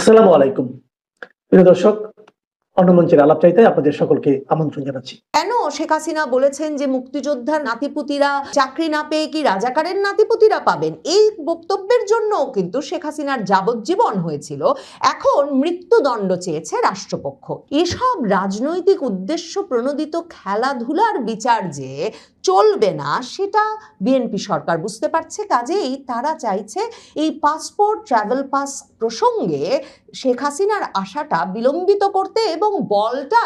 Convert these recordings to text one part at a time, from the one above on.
আসসালামু আলাইকুম প্রিয় দর্শক, অন্যমঞ্চের আলাপচারিতে আপনাদের সকলকে আমন্ত্রণ জানাচ্ছি। কেন শেখ হাসিনা বলেছেন যে মুক্তিযোদ্ধার নাতিপুতিরা চাকরি না পেয়ে কি রাজাকারের নাতিপুতিরা পাবেন? এই বক্তব্যের জন্য কিন্তু শেখ হাসিনার যাবজ্জীবন হয়েছিল। এখন মৃত্যুদণ্ড চেয়েছে রাষ্ট্রপক্ষ। এসব রাজনৈতিক উদ্দেশ্য প্রণোদিত খেলাধুলার বিচার যে চলবে না সেটা বিএনপি সরকার বুঝতে পারছে। কাজেই তারা চাইছে এই পাসপোর্ট ট্রাভেল পাস প্রসঙ্গে শেখ হাসিনার আশাটা বিলম্বিত করতে এবং বলটা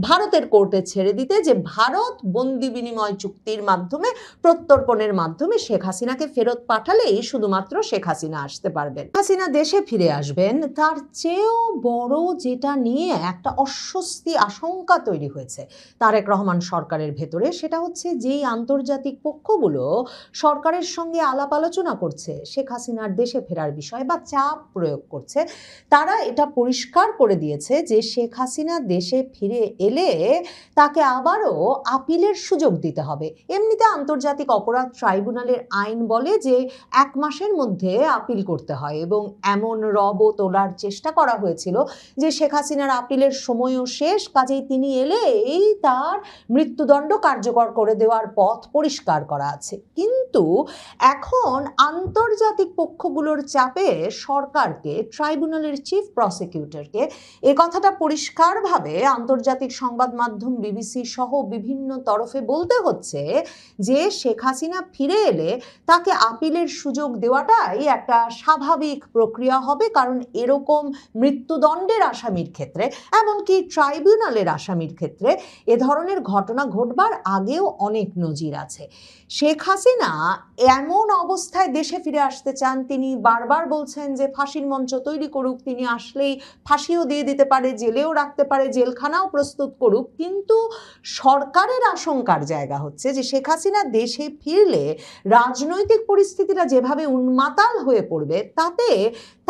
ভারতের কোর্টে ছেড়ে দিতে, যে ভারত বন্দি বিনিময় চুক্তির মাধ্যমে প্রত্যর্পণের মাধ্যমে শেখ হাসিনাকে ফেরত পাঠালেই শুধুমাত্র শেখ হাসিনা আসতে পারবেন। হাসিনা দেশে ফিরে আসবেন, তার চেয়েও বড় যেটা নিয়ে একটা অস্বস্তি আশঙ্কা তৈরি হয়েছে তারেক রহমান সরকারের ভেতরে, সেটা হচ্ছে যেই আন্তর্জাতিক পক্ষগুলো সরকারের সঙ্গে আলাপ আলোচনা করছে শেখ হাসিনার দেশে ফেরার বিষয়ে বা চাপ প্রয়োগ করছে, তারা এটা পরিষ্কার করে দিয়েছে যে শেখ হাসিনা দেশে ফিরে এলে তাকে আবারও আপিলের সুযোগ দিতে হবে। এমনিতে আন্তর্জাতিক অপরাধ ট্রাইব্যুনালের আইন বলে যে 1 মাসের মধ্যে আপিল করতে হয়, এবং এমন রবও তোলার চেষ্টা করা হয়েছিল যে শেখ হাসিনার আপিলের সময়ও শেষ, কাজেই তিনি এলেই তার মৃত্যুদণ্ড কার্যকর করে দেওয়ার পথ পরিষ্কার করা আছে। কিন্তু এখন আন্তর্জাতিক পক্ষগুলোর চাপে সরকারকে, ট্রাইব্যুনালের চিফ প্রসিকিউটরকে এ কথাটা পরিষ্কারভাবে আন্তর্জাতিক সংবাদ মাধ্যম বিবিসি সহ বিভিন্ন তরফে বলতে হচ্ছে যে শেখ হাসিনা ফিরে এলে তাকে আপিলের সুযোগ দেওয়াটাই একটা স্বাভাবিক প্রক্রিয়া হবে, কারণ এরকম মৃত্যুদণ্ডের আসামির ক্ষেত্রে, এমনকি ট্রাইব্যুনালের আসামির ক্ষেত্রে এ ধরনের ঘটনা ঘটবার আগেও অনেক নজির আছে। শেখ হাসিনা এমন অবস্থায় দেশে ফিরে আসতে চান, তিনি বারবার বলছেন যে ফাঁসির মঞ্চ তৈরি করুক, তিনি আসলেই ফাঁসিও দিয়ে দিতে পারে, জেলেও রাখতে পারে, জেলখানাও প্রস্তুত করুক। কিন্তু সরকারের আশঙ্কার জায়গা হচ্ছে যে শেখ হাসিনা দেশে ফিরলে রাজনৈতিক পরিস্থিতিটা যেভাবে উন্মাতাল হয়ে পড়বে, তাতে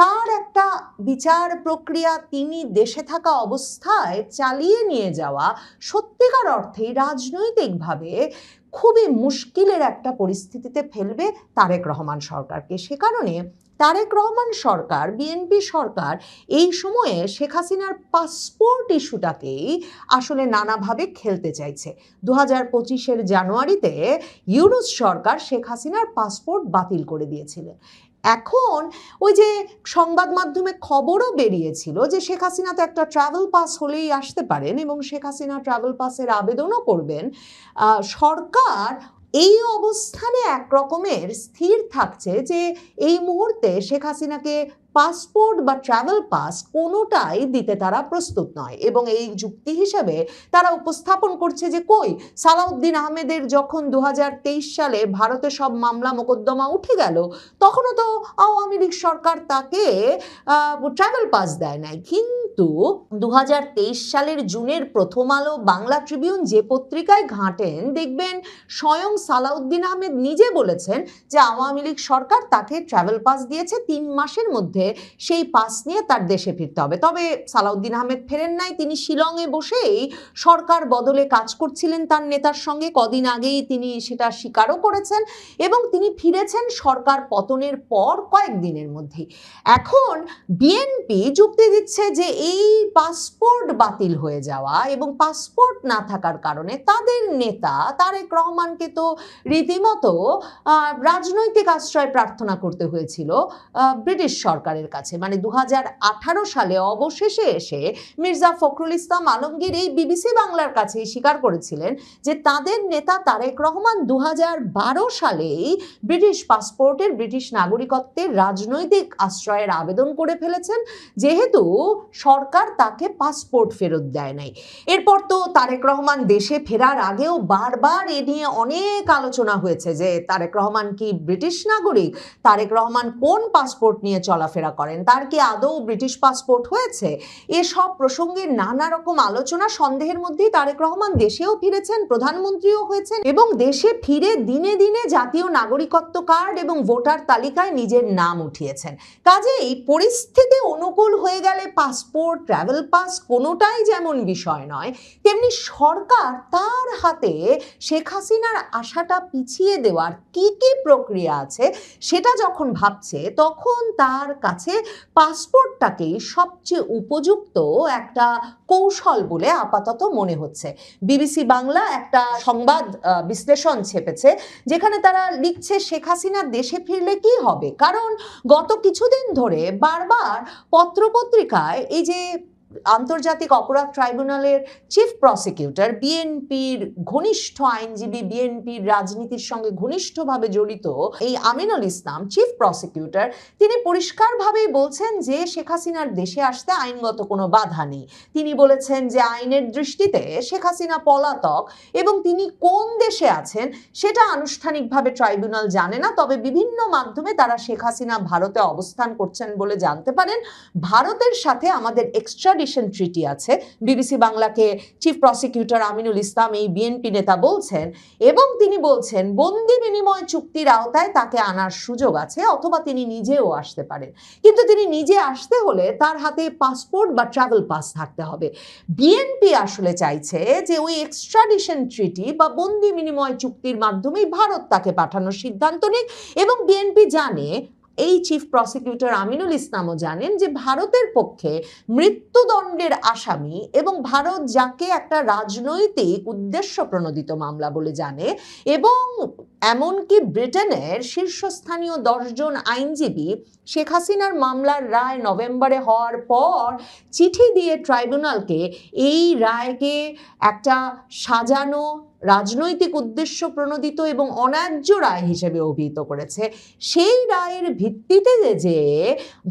তার একটা বিচার প্রক্রিয়া তিনি দেশে থাকা অবস্থায় চালিয়ে নিয়ে যাওয়া সত্যিকার অর্থেই রাজনৈতিকভাবে খুবই মুশকিলের একটা পরিস্থিতিতে ফেলবে তারেক রহমান সরকারকে। সে কারণে তারেক রহমান সরকার, বিএনপি সরকার এই সময়ে শেখ হাসিনার পাসপোর্ট ইস্যুটাকেই আসলে নানাভাবে খেলতে চাইছে। 2025-এর জানুয়ারিতে ইউনূস সরকার শেখ হাসিনার পাসপোর্ট বাতিল করে দিয়েছিলেন। এখন ওই যে সংবাদ মাধ্যমে খবরও বেরিয়েছিল যে শেখ হাসিনা তো একটা ট্রাভেল পাস হলেই আসতে পারেন এবং শেখ হাসিনা ট্রাভেল পাসের আবেদনও করবেন। সরকার এই অবস্থানে একরকমের স্থির থাকছে যে এই মুহূর্তে শেখ হাসিনাকে পাসপোর্ট বা ট্রাভেল পাস কোনোটাই দিতে তারা প্রস্তুত নয়, এবং এই যুক্তি হিসেবে তারা উপস্থাপন করছে যে কই সালাউদ্দিন আহমেদের যখন 2023 সালে ভারতে সব মামলা মোকদ্দমা উঠে গেল, তখনও তো আওয়ামী লীগ সরকার তাকে ট্রাভেল পাস দেয় নাই। কিন্তু 2023 সালের জুনের প্রথম আলো, বাংলা ট্রিবিউন যে পত্রিকায় ঘাঁটেন দেখবেন স্বয়ং সালাউদ্দিন আহমেদ নিজে বলেছেন যে আওয়ামী লীগ সরকার তাকে ট্রাভেল পাস দিয়েছে, 3 মাসের মধ্যে সেই পাস নিয়ে তার দেশে ফিরতে হবে। তবে সালাউদ্দিন আহমেদ ফেরেন নাই, তিনি শিলংয়ে বসেই সরকার বদলে কাজ করছিলেন তার নেতার সঙ্গে। কদিন আগেই তিনি সেটা স্বীকারও করেছেন এবং তিনি ফিরেছেন সরকার পতনের পর কয়েকদিনের মধ্যেই। এখন বিএনপি যুক্তি দিচ্ছে যে এই পাসপোর্ট বাতিল হয়ে যাওয়া এবং পাসপোর্ট না থাকার কারণে তাদের নেতা তারেক রহমানকে তো রীতিমতো রাজনৈতিক আশ্রয় প্রার্থনা করতে হয়েছিল ব্রিটিশ সরকারের কাছে। মানে 2018 সালে অবশেষে এসে মির্জা ফখরুল ইসলাম আলমগীর এই বিবিসি বাংলার কাছে স্বীকার করেছিলেন যে তাদের নেতা তারেক রহমান 2012 সালেই ব্রিটিশ পাসপোর্টের, ব্রিটিশ নাগরিকত্বের রাজনৈতিক আশ্রয়ের আবেদন করে ফেলেছেন, যেহেতু সরকার তাকে পাসপোর্ট ফেরত দেয় নাই। এরপর তো তারেক রহমান দেশে ফেরার আগেও বারবার এ নিয়ে অনেক আলোচনা হয়েছে যে তারেক রহমান কি ব্রিটিশ নাগরিক, তারেক রহমান কোন পাসপোর্ট নিয়ে চলাফেরা করেন, তার কি আদৌ ব্রিটিশ পাসপোর্ট হয়েছে। এসব প্রসঙ্গে নানা রকম আলোচনা, সন্দেহের মধ্যেই তারেক রহমান দেশেও ফিরেছেন, প্রধানমন্ত্রীও হয়েছেন এবং দেশে ফিরে দিনে দিনে জাতীয় নাগরিকত্ব কার্ড এবং ভোটার তালিকায় নিজের নাম উঠিয়েছেন। কাজেই পরিস্থিতি অনুকূল হয়ে গেলে পাসপোর্ট পাসপোর্ট, ট্রাভেল পাস কোনোটাই যেমন বিষয় নয়, তেমনি সরকার তার হাতে শেখ হাসিনার আশাটা পিছিয়ে দেওয়ার কি কি প্রক্রিয়া আছে সেটা যখন ভাবছে, তখন তার কাছে পাসপোর্টটাকেই সবচেয়ে উপযুক্ত একটা কৌশল বলে আপাতত মনে হচ্ছে। বিবিসি বাংলা একটা সংবাদ বিশ্লেষণ ছেপেছে, যেখানে তারা লিখছে শেখ হাসিনা দেশে ফিরলে কি হবে। কারণ গত কিছুদিন ধরে বারবার পত্রপত্রিকায় এই যে আন্তর্জাতিক অপরাধ ট্রাইব্যুনালের চিফ প্রসিকিউটর, বিএনপির ঘনিষ্ঠ আইনজীবী, বিএনপির রাজনীতির সঙ্গে ঘনিষ্ঠভাবে জড়িত এই আমিনুল ইসলাম চিফ প্রসিকিউটর, তিনি পরিষ্কারভাবেই বলছেন যে শেখ হাসিনার দেশে আসতে আইনগত কোনো বাধা নেই। তিনি বলেছেন যে আইনের দৃষ্টিতে শেখ হাসিনা পলাতক এবং তিনি কোন দেশে আছেন সেটা আনুষ্ঠানিকভাবে ট্রাইব্যুনাল জানে না, তবে বিভিন্ন মাধ্যমে তারা শেখ হাসিনা ভারতে অবস্থান করছেন বলে জানতে পারেন। ভারতের সাথে আমাদের এক্সট্রাডিশন ট্রিটি আছে, বিবিসি বাংলাকে চিফ প্রসিকিউটর আমিনুল ইসলাম এই বিএনপি নেতা বলছেন, এবং তিনি বলছেন বন্দি বিনিময় চুক্তির আওতায় তাকে আনার সুযোগ আছে, অথবা তিনি নিজেও আসতে পারেন। কিন্তু তিনি নিজে আসতে হলে তার হাতে পাসপোর্ট বা ট্রাভেল পাস থাকতে হবে। বিএনপি আসলে চাইছে যে ওই এক্সট্রাডিশন ট্রিটি বা বন্দি বিনিময় চুক্তির মাধ্যমেই ভারত তাকে পাঠানোর সিদ্ধান্ত নিক, এবং বিএনপি জানে, এই চিফ প্রসিকিউটর আমিনুল ইসলামও জানেন, যে ভারতের পক্ষে মৃত্যুদণ্ডের আসামি এবং ভারত যাকে একটা রাজনৈতিক উদ্দেশ্য প্রণোদিত মামলা বলে জানে, এবং এমনকি ব্রিটেনের শীর্ষস্থানীয় 10 জন আইনজীবী শেখ হাসিনার মামলার রায় নভেম্বরে হওয়ার পর চিঠি দিয়ে ট্রাইব্যুনালকে এই রায়কে একটা সাজানো, রাজনৈতিক উদ্দেশ্য প্রণোদিত এবং অন্যায্য রায় হিসেবে অভিহিত করেছে। সেই রায়ের ভিত্তিতে যে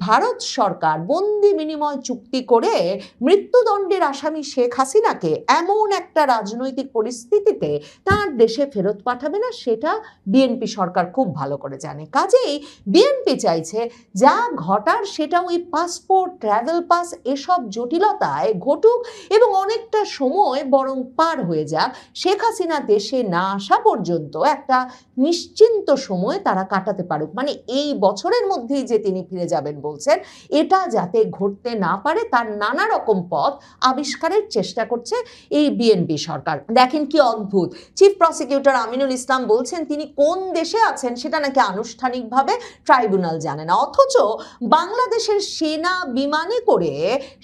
ভারত সরকার বন্দি বিনিময় চুক্তি করে মৃত্যুদণ্ডের আসামি শেখ হাসিনাকে এমন একটা রাজনৈতিক পরিস্থিতিতে তার দেশে ফেরত পাঠাবে না, সেটা বিএনপি সরকার খুব ভালো করে জানে। কাজেই বিএনপি চাইছে যা ঘটার সেটা ওই পাসপোর্ট, ট্রাভেল পাস এসব জটিলতায় ঘটুক এবং অনেকটা সময় বরং পার হয়ে যাক, শেখ হাসিনা দেশে না আসা পর্যন্ত একটা নিশ্চিন্ত সময় তারা কাটাতে পারুক। মানে এই বছরের মধ্যেই যে তিনি ফিরে যাবেন বলছেন, এটা যাতে ঘটতে না পারে তার নানা রকম পথ আবিষ্কারের চেষ্টা করছে এই বিএনপি সরকার। দেখেন কি অদ্ভুত, চিফ প্রসিকিউটর আমিনুল ইসলাম বলছেন তিনি কোন দেশে আছেন সেটা নাকি আনুষ্ঠানিকভাবে ট্রাইব্যুনাল জানে না, অথচ বাংলাদেশের সেনা বিমানে করে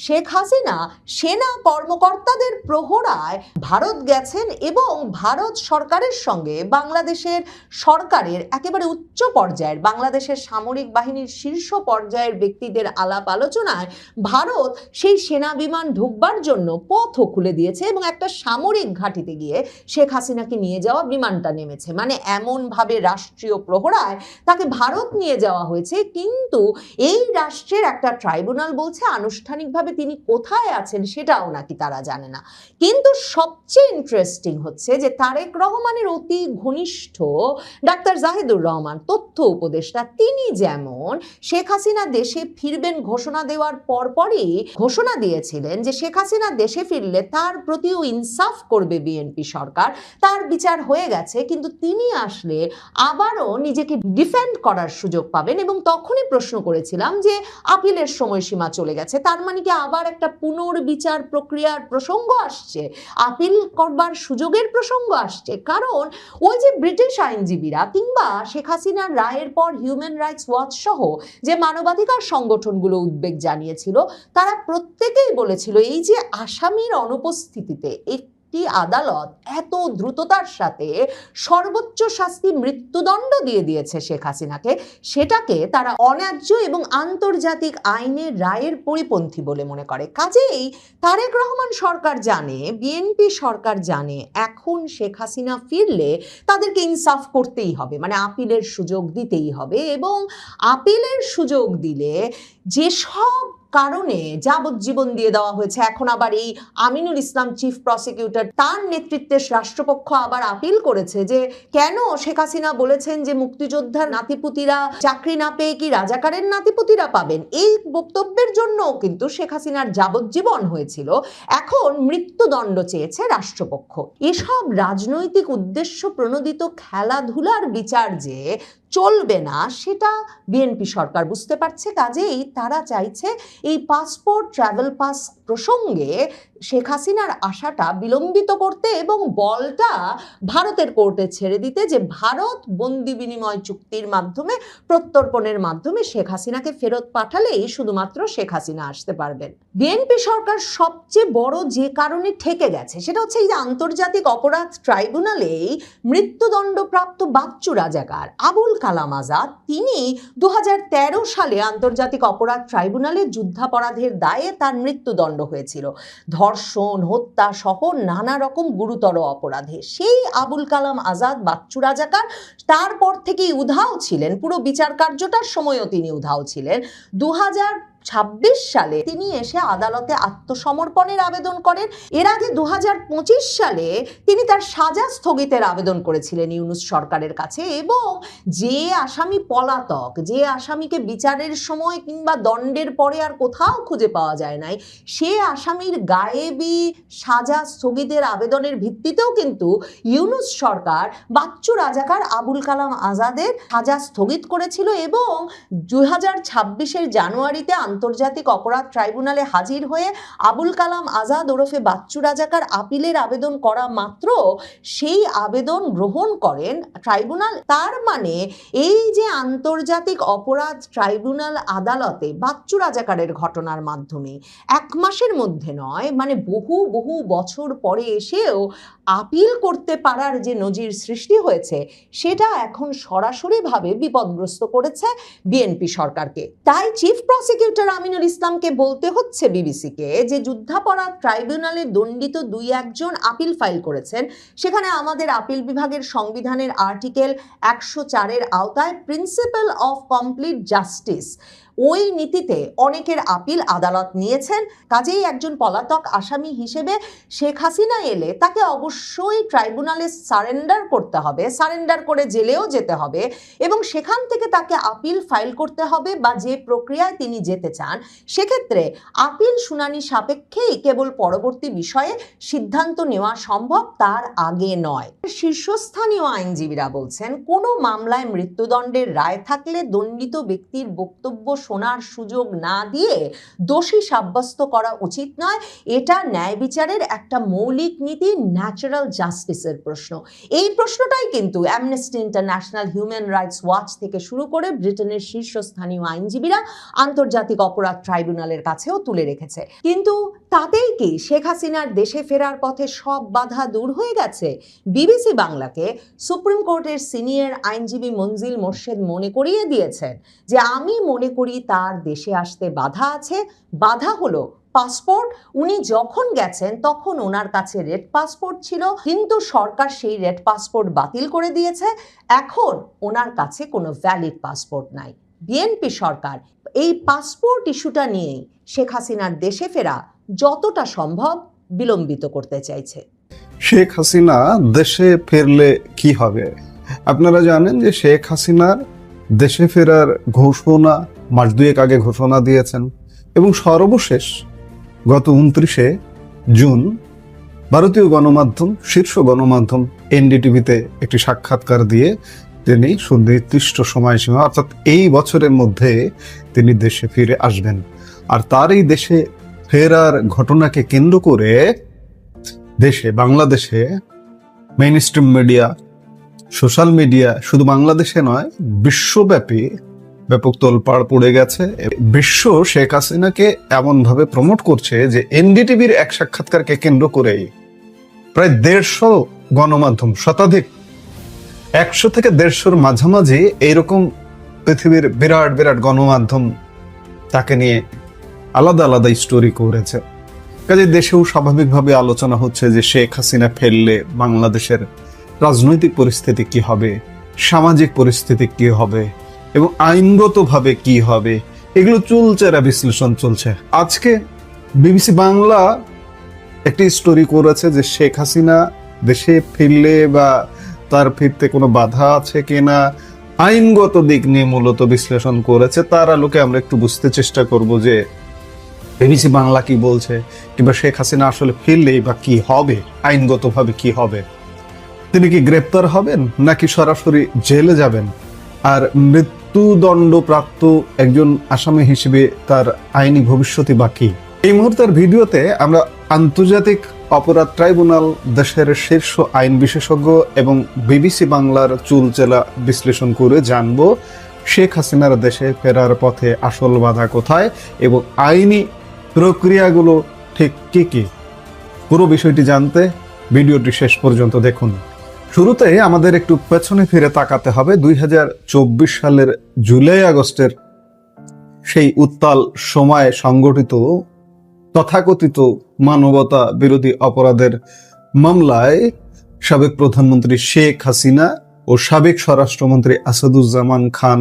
শেখ হাসিনা সেনা কর্মকর্তাদের প্রহরায় ভারত গেছেন এবং ভারত সরকারের সঙ্গে বাংলাদেশের সরকারের একেবারে উচ্চ পর্যায়ের, বাংলাদেশের সামরিক বাহিনীর শীর্ষ পর্যায়ের ব্যক্তিদের আলাপ আলোচনায় ভারত সেই সেনা বিমান ঢুকবার জন্য পথও খুলে দিয়েছে এবং একটা সামরিক ঘাঁটিতে গিয়ে শেখ হাসিনাকে নিয়ে যাওয়া বিমানটা নেমেছে। মানে এমন ভাবে রাষ্ট্রীয় প্রহরায় তাকে ভারত নিয়ে যাওয়া হয়েছে, কিন্তু এই রাষ্ট্রের একটা ট্রাইব্যুনাল বলছে আনুষ্ঠানিকভাবে তিনি কোথায় আছেন সেটাও নাকি তারা জানে না। কিন্তু সবচেয়ে ইন্টারেস্টিং হচ্ছে যে তারেক রহমানের অতি ঘনিষ্ঠ ডাক্তার জাহিদুর রহমান, তথ্য উপদেষ্টা, তিনি যেমন শেখ হাসিনা দেশে ফিরবেন ঘোষণা দেওয়ার পরপরই ঘোষণা দিয়েছিলেন যে শেখ হাসিনা দেশে ফিরলে তার প্রতিও ইনসাফ করবে বিএনপি সরকার, তার বিচার হয়ে গেছে, কিন্তু তিনি আসলে আবারও নিজেকে ডিফেন্ড করার সুযোগ পাবেন। এবং তখনই প্রশ্ন করেছিলাম যে আপিলের সময়সীমা চলে গেছে, তার মানে কি আবার একটা পুনর্বিচার প্রক্রিয়ার প্রসঙ্গ আসছে, আপিল করবার সুযোগের প্রসঙ্গ আসছে। কারণ ওই যে ব্রিটিশ আইনজীবীরা কিংবা শেখ হাসিনার রায়ের পর হিউম্যান রাইটস ওয়াচ সহ যে মানবাধিকার সংগঠনগুলো উদ্বেগ জানিয়েছিল, তারা প্রত্যেকেই বলেছিল এই যে আসামির অনুপস্থিতিতে আদালত এত দ্রুততার সাথে সর্বোচ্চ শাস্তি মৃত্যুদণ্ড দিয়ে দিয়েছে শেখ হাসিনাকে, সেটাকে তারা অন্যায্য এবং আন্তর্জাতিক আইনের রায়ের পরিপন্থী বলে মনে করে। কাজেই তারেক রহমান সরকার জানে, বিএনপি সরকার জানে, এখন শেখ হাসিনা ফিরলে তাদেরকে ইনসাফ করতেই হবে, মানে আপিলের সুযোগ দিতেই হবে, এবং আপিলের সুযোগ দিলে যেসব কারণে যাবজ্জীবন দিয়ে দেওয়া হয়েছে, এখন আবার এই আমিনুল ইসলাম চিফ প্রসিকিউটর তার নেতৃত্বে রাষ্ট্রপক্ষ আবার আপিল করেছে যে কেন শেখ হাসিনা বলেছেন যে মুক্তিযোদ্ধার নাতিপুতিরা চাকরি না পেয়ে কি রাজাকারের নাতিপুতিরা পাবেন, এই বক্তব্যের জন্য কিন্তু শেখ হাসিনার যাবজ্জীবন হয়েছিল, এখন মৃত্যুদণ্ড চেয়েছে রাষ্ট্রপক্ষ। এসব রাজনৈতিক উদ্দেশ্য প্রণোদিত খেলাধুলার বিচার যে চলবে না সেটা বিএনপি সরকার বুঝতে পারছে। কাজেই তারা চাইছে এই পাসপোর্ট ট্রাভেল পাস প্রসঙ্গে শেখ হাসিনার আশাটা বিলম্বিত করতে এবং বলটা ভারতের কোর্টে ছেড়ে দিতে, যে ভারত বন্দি বিনিময় চুক্তির মাধ্যমে প্রত্যর্পণের মাধ্যমে শেখ হাসিনাকে ফেরত পাঠালেই শুধুমাত্র শেখ হাসিনা আসতে পারবেন। বিএনপি সরকার সবচেয়ে বড় যে কারণে ঠেকে গেছে সেটা হচ্ছে এই যে আন্তর্জাতিক অপরাধ ট্রাইব্যুনালেই মৃত্যুদণ্ডপ্রাপ্ত বাচ্চু রাজাকার আবুল কালাম আজাদ, তিনি 2013 সালে আন্তর্জাতিক অপরাধ ট্রাইব্যুনালে যুদ্ধাপরাধের দায়ে তার মৃত্যুদণ্ড হয়েছিল, ধর্ষণ, হত্যা সহ নানা রকম গুরুতর অপরাধে। সেই আবুল কালাম আজাদ বাচ্চু রাজাকার তারপর থেকেই উধাও ছিলেন, পুরো বিচার কার্যটার সময়ও তিনি উধাও ছিলেন। 2026 সালে তিনি এসে আদালতে আত্মসমর্পণের আবেদন করেন। এর আগে 2025 সালে তিনি তার সাজা স্থগিতের আবেদন করেছিলেন ইউনূস সরকারের কাছে, এবং যে আসামি পলাতক, যে আসামিকে বিচারের সময় কিংবা দণ্ডের পরে আর কোথাও খুঁজে পাওয়া যায় নাই, সে আসামির গায়েবী সাজা স্থগিতের আবেদনের ভিত্তিতেও কিন্তু ইউনূস সরকার বাচ্চু রাজাকার আবুল কালাম আজাদের সাজা স্থগিত করেছিল, এবং 2026 জানুয়ারিতে আন্তর্জাতিক অপরাধ ট্রাইব্যুনালে হাজির হয়ে আবুল কালাম আজাদ ওরফে বাচ্চু রাজাকার আপিলের আবেদন করা মাত্র সেই আবেদন গ্রহণ করেন ট্রাইব্যুনাল। তার মানে এই যে আন্তর্জাতিক অপরাধ ট্রাইব্যুনাল আদালতে বাচ্চু রাজাকারের ঘটনার মাধ্যমে 1 মাসের মধ্যে নয়, মানে বহু বহু বছর পরে এসেও আপিল করতে পারার যে নজির সৃষ্টি হয়েছে সেটা এখন সরাসরিভাবে বিপদগ্রস্ত করেছে বিএনপি সরকারকে। তাই চিফ প্রসিকিউটর আমিনুল ইসলামকে বলতে হচ্ছে বিবিসিকে যে যুদ্ধাপরাধ ট্রাইব্যুনালে দণ্ডিত 2-1 জন আপিল ফাইল করেছেন, সেখানে আমাদের আপিল বিভাগের সংবিধানের আর্টিকেল 104-এর আওতায় প্রিন্সিপাল অফ কমপ্লিট জাস্টিস, ওই নীতিতে অনেকের আপিল আদালত নিয়েছেন। কাজেই একজন পলাতক আসামি হিসেবে শেখ হাসিনা এলে তাকে অবশ্যই ট্রাইব্যুনালে সারেন্ডার করতে হবে, সারেন্ডার করে জেলেও যেতে হবে, এবং সেখান থেকে তাকে আপিল ফাইল করতে হবে বা যে প্রক্রিয়ায় তিনি যেতে চান সেক্ষেত্রে আপিল শুনানি সাপেক্ষেই কেবল পরবর্তী বিষয়ে সিদ্ধান্ত নেওয়া সম্ভব, তার আগে নয়। শীর্ষস্থানীয় আইনজীবীরা বলছেন কোনো মামলায় মৃত্যুদণ্ডের রায় থাকলে দণ্ডিত ব্যক্তির বক্তব্য শোনার সুযোগ না দিয়ে দোষী সাব্যস্ত করা উচিত নয়। এটা ন্যায় বিচারের একটা মৌলিক নীতি, ন্যাচারাল জাস্টিসের প্রশ্ন। এই প্রশ্নটাই কিন্তু amnesty international, human rights watch থেকে শুরু করে ব্রিটেনের শীর্ষস্থানীয় আইনজীবীরা আন্তর্জাতিক অপরাধ ট্রাইব্যুনালের কাছেও তুলে রেখেছে। কিন্তু তাতেই কি শেখ হাসিনার দেশে ফেরার পথে সব বাধা দূর হয়ে গেছে? বিবিসি বাংলাকে সুপ্রিম কোর্টের সিনিয়র আইনজীবী মনজিল মোর্শেদ মনে করিয়ে দিয়েছেন যে আমি মনে করি তার দেশে আসতে বাধা আছে। বাধা হলো পাসপোর্ট। উনি যখন গেছেন তখন ওনার কাছে রেড পাসপোর্ট ছিল, কিন্তু সরকার সেই রেড পাসপোর্ট বাতিল করে দিয়েছে। এখন ওনার কাছে কোনো ভ্যালিড পাসপোর্ট নাই। বিএনপি সরকার এই পাসপোর্ট ইস্যুটা নিয়েই শেখ হাসিনার দেশে ফেরা যতটা সম্ভব বিলম্বিত করতে চাইছে। শেখ হাসিনা দেশে ফিরলে কি হবে? আপনারা জানেন যে শেখ হাসিনার দেশে ফেরার ঘোষণা মাস 2 আগে ঘোষণা দিয়েছেন, এবং সর্বশেষ গত 29 জুন ভারতীয় গণমাধ্যম, শীর্ষ গণমাধ্যম এনডিটিভিতে একটি সাক্ষাৎকার দিয়ে তিনি সুনির্দিষ্ট সময়সীমা অর্থাৎ এই বছরের মধ্যে তিনি দেশে ফিরে আসবেন। আর তার এই দেশে ফেরার ঘটনাকে কেন্দ্র করে বাংলাদেশে main stream media, social media, শুধু বাংলাদেশে নয় বিশ্বব্যাপী ব্যাপক তোলপাড় পড়ে গেছে। বিশ্ব শেখ হাসিনাকে এমন ভাবে প্রমোট করছে যে এনডিটিভির এক সাক্ষাৎকারকে কেন্দ্র করেই প্রায় 150 গণমাধ্যম, শতাধিক 100 থেকে 150-র মাঝামাঝি এইরকম পৃথিবীর বিরাট বিরাট গণমাধ্যম তাকে নিয়ে আলাদা আলাদা স্টোরি করেছে। কাজে দেশেও স্বাভাবিকভাবে আলোচনা হচ্ছে যে শেখ হাসিনা ফেললে বাংলাদেশের রাজনৈতিক পরিস্থিতি কি হবে, সামাজিক পরিস্থিতি কি হবে এবং আইনগতভাবে কি হবে, এগুলো চুলচেরা বিশ্লেষণ চলছে। আজকে বিবিসি বাংলা একটি স্টোরি করেছে যে শেখ হাসিনা দেশে ফিরলে বা তার ফিরতে কোনো বাধা আছে কিনা, আইনগত দিক নিয়ে মূলত বিশ্লেষণ করেছে। তার আলোকে আমরা একটু বুঝতে চেষ্টা করব যে বিবিসি বাংলা কি বলছে, কিংবা শেখ হাসিনা আসলে ফিরলেই বা কি হবে, আইনগতভাবে কি হবে। তিনি কি গ্রেপ্তার হবেন নাকি সরাসরি জেলে যাবেন, আর মৃত্যুদণ্ডপ্রাপ্ত একজন আসামি হিসেবে তার আইনি ভবিষ্যৎই বাকি। এই মুহূর্তের ভিডিওতে আমরা আন্তর্জাতিক অপরাধ ট্রাইব্যুনাল, দেশের শীর্ষ আইন বিশেষজ্ঞ এবং বিবিসি বাংলার চুলচেলা বিশ্লেষণ করে জানব শেখ হাসিনার দেশে ফেরার পথে আসল বাধা কোথায় এবং আইনি প্রক্রিয়াগুলো ঠিক কি কি। পুরো বিষয়টি জানতে ভিডিওটি শেষ পর্যন্ত দেখুন। শুরুতে আমাদের একটু পেছনে ফিরে তাকাতে হবে 2024 সালের জুলাই আগস্টের সেই উত্তাল সময়ে সংগঠিত তথাকথিত মানবতা বিরোধী অপরাধের মামলায় সাবেক প্রধানমন্ত্রী শেখ হাসিনা ও সাবেক স্বরাষ্ট্রমন্ত্রী আসাদুজ্জামান খান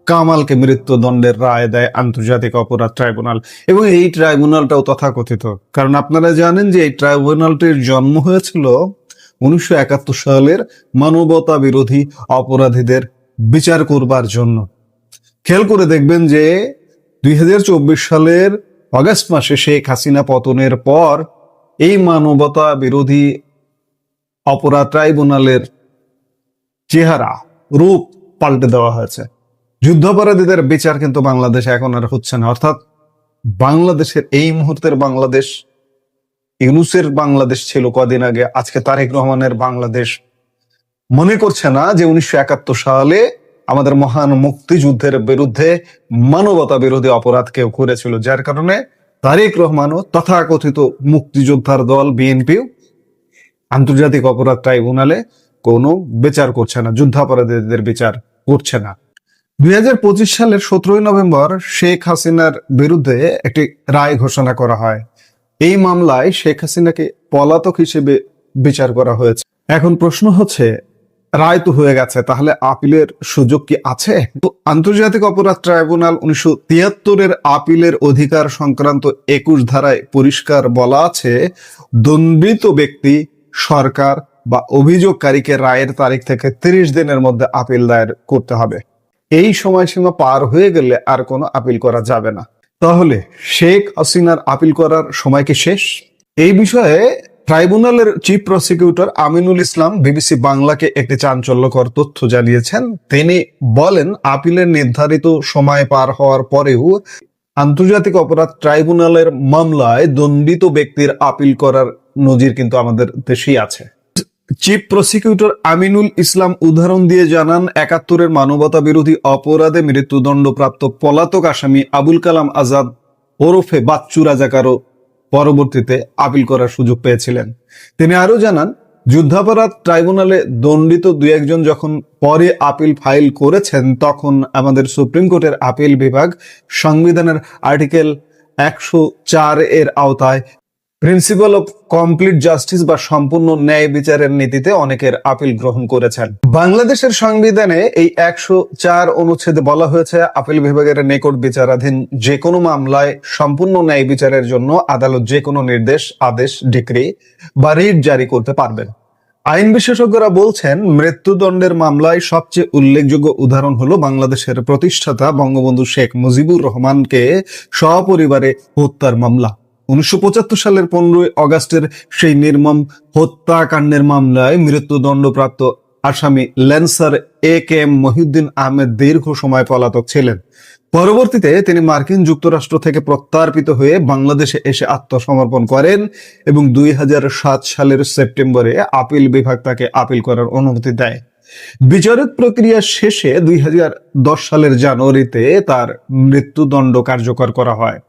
কামালকে মৃত্যুদণ্ডের রায় দেয় আন্তর্জাতিক অপরাধ ট্রাইব্যুনাল। এবং এই ট্রাইব্যুনালটাও তথাকথিত, কারণ আপনারা জানেন যে এই ট্রাইব্যুনালটির জন্ম হয়েছিল 1971 সালের মানবতা বিরোধী অপরাধীদের বিচার করবার জন্য। খেয়াল করে দেখবেন যে 2024 সালের অগাস্ট মাসে শেখ হাসিনা পতনের পর এই মানবতা বিরোধী অপরাধ ট্রাইব্যুনালের চেহারা, রূপ পাল্টে দেওয়া হয়েছে। যুদ্ধাপরাধীদের বিচার কিন্তু বাংলাদেশে এখন আর হচ্ছে না। অর্থাৎ বাংলাদেশের এই মুহূর্তের বাংলাদেশ ইউনূসের বাংলাদেশ ছিল কদিন আগে, আজকে তারেক রহমানের বাংলাদেশ মনে করছে না যে 1971 সালে আমাদের মহান মুক্তিযুদ্ধের বিরুদ্ধে মানবতা বিরোধী অপরাধ কেউ করেছিল, যার কারণে তারেক রহমানও তথাকথিত মুক্তিযোদ্ধার দল বিএনপিও আন্তর্জাতিক অপরাধ ট্রাইব্যুনালে কোনো বিচার করছে না, যুদ্ধাপরাধীদের বিচার করছে না। 2025 সালের 17 নভেম্বর শেখ হাসিনার বিরুদ্ধে একটি রায় ঘোষণা করা হয়। এই মামলায় শেখ হাসিনাকে পলাতক হিসেবে বিচার করা হয়েছে। এখন প্রশ্ন হচ্ছে, রায় তো হয়ে গেছে, তাহলে আপিলের সুযোগ কি আছে? তো আন্তর্জাতিক অপরাধ ট্রাইব্যুনাল 1973-এর আপিলের অধিকার সংক্রান্ত 21 ধারায় পরিষ্কার বলা আছে, দণ্ডিত ব্যক্তি, সরকার বা অভিযোগকারীকে রায়ের তারিখ থেকে 30 দিনের মধ্যে আপিল দায়ের করতে হবে। এই সময়সীমা পার হয়ে গেলে আর কোনো আপিল করা যাবে না। তাহলে শেখ হাসিনার আপিল করার সময় কি শেষ? এই বিষয়ে ট্রাইব্যুনালের chief prosecutor Aminul Islam BBC বাংলাকে একটি চাঞ্চল্যকর তথ্য জানিয়েছেন। তিনি বলেন, আপিলের নির্ধারিত সময় পার হওয়ার পরেও আন্তর্জাতিক অপরাধ ট্রাইব্যুনালের মামলায় দণ্ডিত ব্যক্তির আপিল করার নজির কিন্তু আমাদের দেশেই আছে। চিফ প্রসিকিউটর আমিনুল ইসলাম উদাহরণ দিয়ে জানান, 71-এর মানবতা বিরোধী অপরাধে মৃত্যুদণ্ডপ্রাপ্ত পলাতক আসামি আবুল কালাম আজাদ ওরফে বাচ্চু রাজাকারও পরবর্তীতে আপিল করার সুযোগ পেয়েছিলেন। তিনি আরো জানান, যুদ্ধাপরাধ ট্রাইব্যুনালে দণ্ডিত 2-1 যখন পরে আপিল ফাইল করেছেন, তখন আমাদের সুপ্রিম কোর্টের আপিল বিভাগ সংবিধানের আর্টিকেল 104 এর আওতায় প্রিন্সিপাল অফ কমপ্লিট জাস্টিস বা সম্পূর্ণ ন্যায় বিচারের নীতিতে অনেকের আপিল গ্রহণ করেছেন। বাংলাদেশের সংবিধানে এই 104 অনুচ্ছেদে বলা হয়েছে, আপিল বিভাগের নিকট বিচারাধীন যে কোনো মামলায় সম্পূর্ণ ন্যায় বিচারের জন্য আদালত যে কোনো নির্দেশ, আদেশ, ডিক্রি বা রিট জারি করতে পারবেন। আইন বিশেষজ্ঞরা বলছেন, মৃত্যুদণ্ডের মামলায় সবচেয়ে উল্লেখযোগ্য উদাহরণ হলো বাংলাদেশের প্রতিষ্ঠাতা বঙ্গবন্ধু শেখ মুজিবুর রহমানকে সপরিবারে হত্যার মামলা। 1975 সালের 15 আগস্টের সেই নির্মম হত্যাকাণ্ডের মামলায় মৃত্যুদণ্ডপ্রাপ্ত আসামি ল্যান্সার A.K.M. মহিউদ্দিন আহমেদ দীর্ঘ সময় পলাতক ছিলেন। পরবর্তীতে তিনি মার্কিন যুক্তরাষ্ট্র থেকে প্রত্যার্পিত হয়ে বাংলাদেশে এসে আত্মসমর্পণ করেন এবং 2007 সালের সেপ্টেম্বরে আপিল বিভাগ তাকে আপিল করার অনুমতি দেয়। বিচারিক প্রক্রিয়া শেষে 2010 সালের জানুয়ারিতে তার মৃত্যুদণ্ড কার্যকর করা হয়।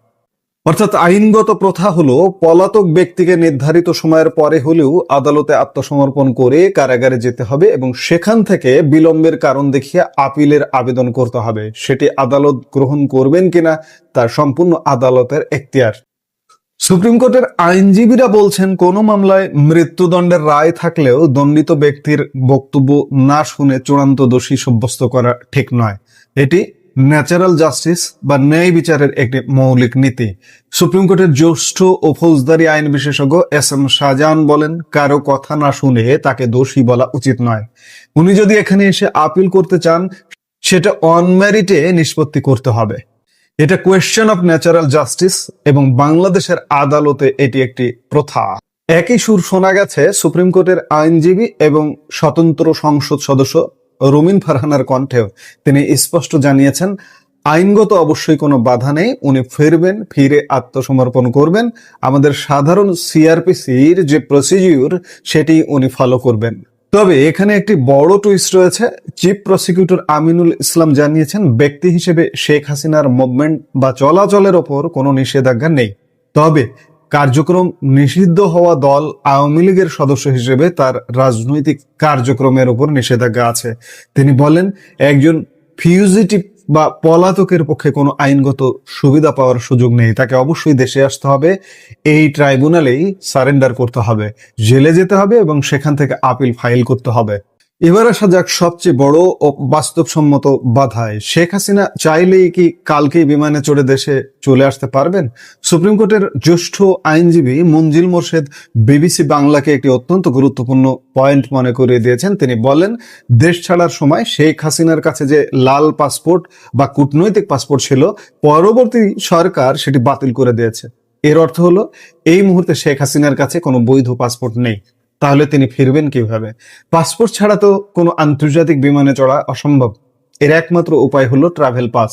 অর্থাৎ আইনগত প্রথা হলো, পলাতক ব্যক্তিকে নির্ধারিত সময়ের পরে হলেও আদালতে আত্মসমর্পণ করে কারাগারে যেতে হবে এবং সেখান থেকে বিলম্বের কারণ দেখিয়ে আপিলের আবেদন করতে হবে। সেটি আদালত গ্রহণ করবেন কিনা তার সম্পূর্ণ আদালতের এখতিয়ার। সুপ্রিম কোর্টের আইনজীবীরা বলছেন, কোনো মামলায় মৃত্যুদণ্ডের রায় থাকলেও দণ্ডিত ব্যক্তির বক্তব্য না শুনে চূড়ান্ত দোষী সাব্যস্ত করা ঠিক নয়। এটি ন্যাচারাল জাস্টিস বা ন্যায় বিচারের একটি মৌলিক নীতি। সুপ্রিম কোর্টের জ্যেষ্ঠ ও ফৌজদারি আইন বিশেষজ্ঞ SM শাহজাহান বলেন, কারো কথা না শুনে তাকে দোষী বলা উচিত নয়। উনি যদি এখানে এসে আপিল করতে চান, সেটা অন মেরিটে নিষ্পত্তি করতে হবে। এটা কোয়েশ্চেন অফ ন্যাচারাল জাস্টিস এবং বাংলাদেশের আদালতে এটি একটি প্রথা। একই সুর শোনা গেছে সুপ্রিম কোর্টের আইনজীবী এবং স্বতন্ত্র সংসদ সদস্য রুমিন ফারহানার কণ্ঠেও তিনি স্পষ্ট জানিয়েছেন, আইনগত অবশ্যই কোনো বাধা নেই, উনি ফিরবেন, ফিরে আত্মসমর্পণ করবেন। আমাদের সাধারণ সিআরপিসির যে প্রসিডিউর সেটি উনি ফলো করবেন। তবে এখানে একটি বড় টুইস্ট রয়েছে। চিফ প্রসিকিউটর আমিনুল ইসলাম জানিয়েছেন, ব্যক্তি হিসেবে শেখ হাসিনার মুভমেন্ট বা চলাচলের ওপর কোনো নিষেধাজ্ঞা নেই। তবে কার্যক্রম নিষিদ্ধ হওয়া দল আওয়ামী লীগের সদস্য হিসেবে তার রাজনৈতিক কার্যক্রমের উপর নিষেধাজ্ঞা আছে। তিনি বলেন, একজন ফিউজিটিভ বা পলাতকের পক্ষে কোনো আইনগত সুবিধা পাওয়ার সুযোগ নেই, তাকে অবশ্যই দেশে আসতে হবে, এই ট্রাইব্যুনালেই সারেন্ডার করতে হবে, জেলে যেতে হবে এবং সেখান থেকে আপিল ফাইল করতে হবে। এবার আসা যাক সবচেয়ে বড় ও বাস্তবসম্মত বাধায়। শেখ হাসিনা চাইলেই কি কালকেই বিমানে চড়ে দেশে চলে আসতে পারবেন? সুপ্রিম কোর্টের জ্যেষ্ঠ আইনজীবী মঞ্জিল মোর্শেদ বিবিসি বাংলাকে একটি অত্যন্ত গুরুত্বপূর্ণ পয়েন্ট মনে করিয়ে দিয়েছেন। তিনি বলেন, দেশ ছাড়ার সময় শেখ হাসিনার কাছে যে লাল পাসপোর্ট বা কূটনৈতিক পাসপোর্ট ছিল, পরবর্তী সরকার সেটি বাতিল করে দিয়েছে। এর অর্থ হলো এই মুহূর্তে শেখ হাসিনার কাছে কোনো বৈধ পাসপোর্ট নেই। তাহলে তিনি ফিরবেন কিভাবে? পাসপোর্ট ছাড়া তো কোনো আন্তর্জাতিক বিমানে চড়া অসম্ভব। এর একমাত্র উপায় হলো ট্রাভেল পাস।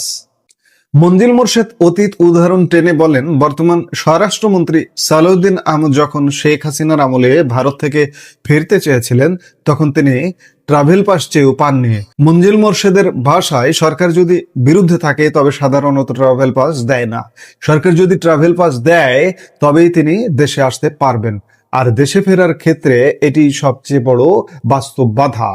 মঞ্জিল মোর্শেদ অতীত উদাহরণ টেনে বলেন, বর্তমান স্বরাষ্ট্রমন্ত্রী সালাউদ্দিন আহমদ যখন শেখ হাসিনার আমলে ভারত থেকে ফিরতে চেয়েছিলেন, তখন তিনি ট্রাভেল পাস চেয়েও পাননি। মঞ্জিল মোর্শেদের ভাষায়, সরকার যদি বিরুদ্ধে থাকে তবে সাধারণত ট্রাভেল পাস দেয় না। সরকার যদি ট্রাভেল পাস দেয় তবেই তিনি দেশে আসতে পারবেন। আর দেশে ফেরার ক্ষেত্রে এটি সবচেয়ে বড় বাস্তব বাধা।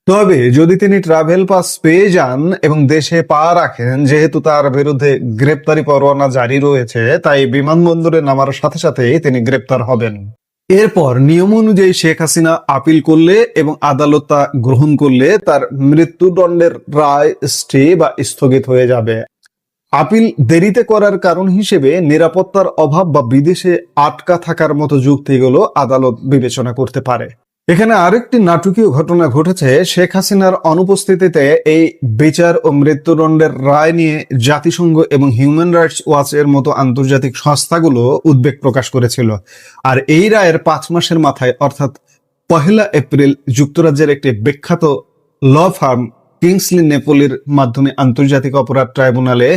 তবে যদি তিনি ট্রাভেল পাস পেয়ে যান এবং দেশে পা রাখেন, যেহেতু তার বিরুদ্ধে গ্রেপ্তারি পরোয়ানা জারি রয়েছে, তাই বিমানবন্দরে নামার সাথে সাথে তিনি গ্রেপ্তার হবেন। এরপর নিয়ম অনুযায়ী শেখ হাসিনা আপিল করলে এবং আদালত তা গ্রহণ করলে তার মৃত্যুদণ্ডের রায় স্টে বা স্থগিত হয়ে যাবে। আপিল দেরিতে করার কারণ হিসেবে নিরাপত্তার অভাব বা বিদেশে আটকা থাকার মতো যুক্তিগুলো আদালত বিবেচনা করতে পারে। এখানে আরেকটি নাটকীয় ঘটনা ঘটেছে। শেখ হাসিনার অনুপস্থিতিতে এই বিচার ও মৃত্যুদণ্ডের রায় নিয়ে জাতিসংঘ এবং হিউম্যান রাইটস ওয়াচের মতো আন্তর্জাতিক সংস্থাগুলো উদ্বেগ প্রকাশ করেছিল। আর এই রায়ের 5 মাসের মাথায়, অর্থাৎ 1 এপ্রিল, যুক্তরাজ্যের একটি বিখ্যাত ল ফার্ম কিংসলি নেপোলির মাধ্যমে আন্তর্জাতিক অপরাধ ট্রাইব্যুনালে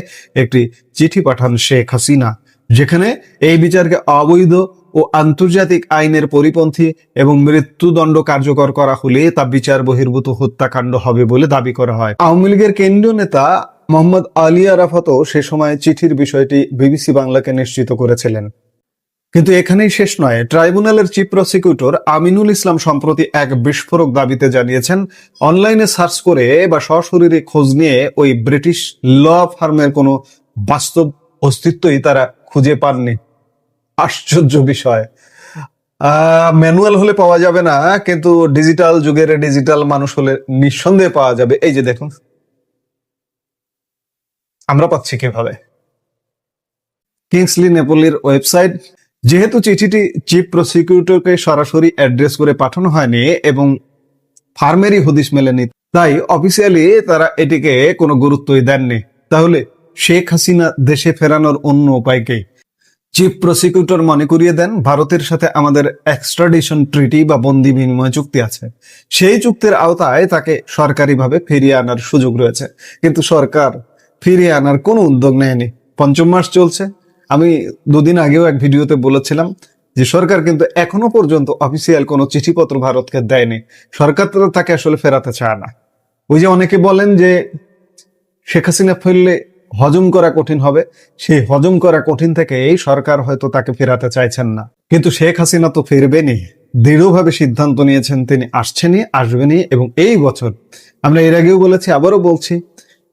একটি চিঠি পাঠান শেখ হাসিনা, যেখানে এই বিচারকে অবৈধ ও আন্তর্জাতিক আইনের পরিপন্থী এবং মৃত্যুদণ্ড কার্যকর করা হলে তা বিচার বহির্ভূত হত্যাকাণ্ড হবে বলে দাবি করা হয়। আওয়ামী লীগের কেন্দ্রীয় নেতা মোহাম্মদ আলী আরাফাতও সে সময় চিঠির বিষয়টি বিবিসি বাংলাকে নিশ্চিত করেছিলেন। কিন্তু এখানেই শেষ নয়। ট্রাইব্যুনালের চিফ প্রসিকিউটর আমিনুল ইসলাম সম্প্রতি এক বিস্ফোরক দাবিতে জানিয়েছেন, অনলাইনে সার্চ করে বা সশরীরে খোঁজ নিয়ে ওই ব্রিটিশ ল ফার্মের কোনো বাস্তব অস্তিত্বই তারা খুঁজে পাননি। আশ্চর্য বিষয়। ম্যানুয়াল হলে পাওয়া যাবে না, কিন্তু ডিজিটাল যুগের ডিজিটাল মানুষ হলে নিঃসন্দেহে পাওয়া যাবে। এই যে দেখুন, আমরা পাচ্ছি কিভাবে? কিংসলি নেপোলির ওয়েবসাইট। যেহেতু চিঠিটি চিফ প্রসিকিউটরকে সরাসরি অ্যাড্রেস করে পাঠানো হয়নি এবং ফার্মেরই হদিশ মেলেনি, তাই অফিসিয়ালি তারা এটিকে কোনো গুরুত্বই দেননি। তাহলে শেখ হাসিনা দেশে ফেরানোর অন্য উপায় কি? চিফ প্রসিকিউটর মনে করিয়ে দেন, ভারতের সাথে আমাদের এক্সট্রাডিশন ট্রিটি বা বন্দি বিনিময় চুক্তি আছে। সেই চুক্তির আওতায় তাকে সরকারিভাবে ফিরিয়ে আনার সুযোগ রয়েছে। কিন্তু সরকার ফিরিয়ে আনার কোনো উদ্যোগ নেয়নি। 5ম মাস চলছে। আমি 2 দিন আগেও এক ভিডিওতে বলেছিলাম যে সরকার কিন্তু এখনো পর্যন্ত অফিসিয়াল কোনো চিঠিপত্র ভারতকে দেয়নি। সরকার তো তাকে আসলে ফেরাতে চায় না। ওই যে অনেকে বলেন যে শেখ হাসিনা ফিরলে হজম করা কঠিন হবে, সেই হজম করা কঠিন থেকে এই সরকার হয়তো তাকে ফেরাতে চাইছেন না। কিন্তু শেখ হাসিনা তো ফিরবেনই, দৃঢ়ভাবে সিদ্ধান্ত নিয়েছেন তিনি আসছেনই, আসবেনই। এবং এই বছর, আমরা এর আগেও বলেছি, আবারও বলছি,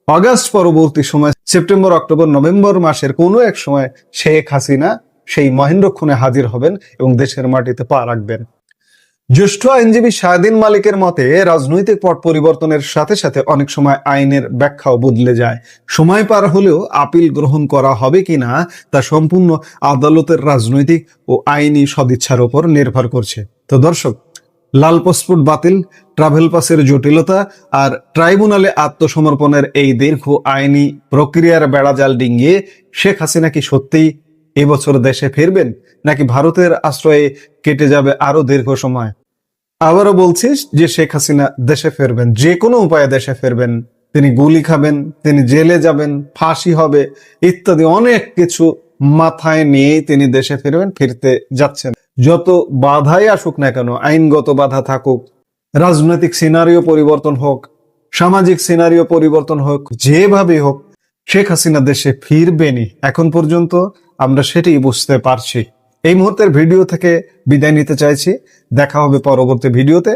অগাস্ট পরবর্তী সময় সেপ্টেম্বর, অক্টোবর, নভেম্বর মাসের কোনো এক সময় শেখ হাসিনা সেই মহেন্দ্রক্ষণে হাজির হবেন এবং দেশের মাটিতে পা রাখবেন। জ্যেষ্ঠ আইনজীবী শাহদিন মালিকের মতে, রাজনৈতিক পট পরিবর্তনের সাথে সাথে অনেক সময় আইনের ব্যাখ্যাও বদলে যায়। সময় পার হলেও আপিল গ্রহণ করা হবে কিনা তা সম্পূর্ণ আদালতের রাজনৈতিক ও আইনি সদিচ্ছার উপর নির্ভর করছে। তো দর্শক, লাল পাসপোর্ট বাতিল, ট্রাভেল পাসের জটিলতা আর ট্রাইব্যুনালে আত্মসমর্পণের এই দীর্ঘ আইনি প্রক্রিয়ার বেড়াজাল ডিঙ্গিয়ে শেখ হাসিনা কি সত্যিই এবছর দেশে ফিরবেন, নাকি ভারতের আশ্রয়ে কেটে যাবে আরো দীর্ঘ সময়? আবারও বলছি যে শেখ হাসিনা দেশে ফিরবেন, যে কোনো উপায়ে দেশে ফিরবেন। তিনি গুলি খাবেন, তিনি জেলে যাবেন, ফাঁসি হবে ইত্যাদি অনেক কিছু মাথায় নিয়েই তিনি দেশে ফিরবেন, ফিরতে যাচ্ছেন। যত বাধাই আসুক না কেন, আইনগত বাধা থাকুক, রাজনৈতিক সিনারিও পরিবর্তন হোক, সামাজিক সিনারিও পরিবর্তন হোক, যেভাবে হোক শেখ হাসিনা দেশে ফিরবেনই। এখন পর্যন্ত আমরা সেটাই বুঝতে পারছি। এই মুহূর্তের ভিডিও থেকে বিদায় নিতে চাইছি। দেখা হবে পরবর্তী ভিডিওতে।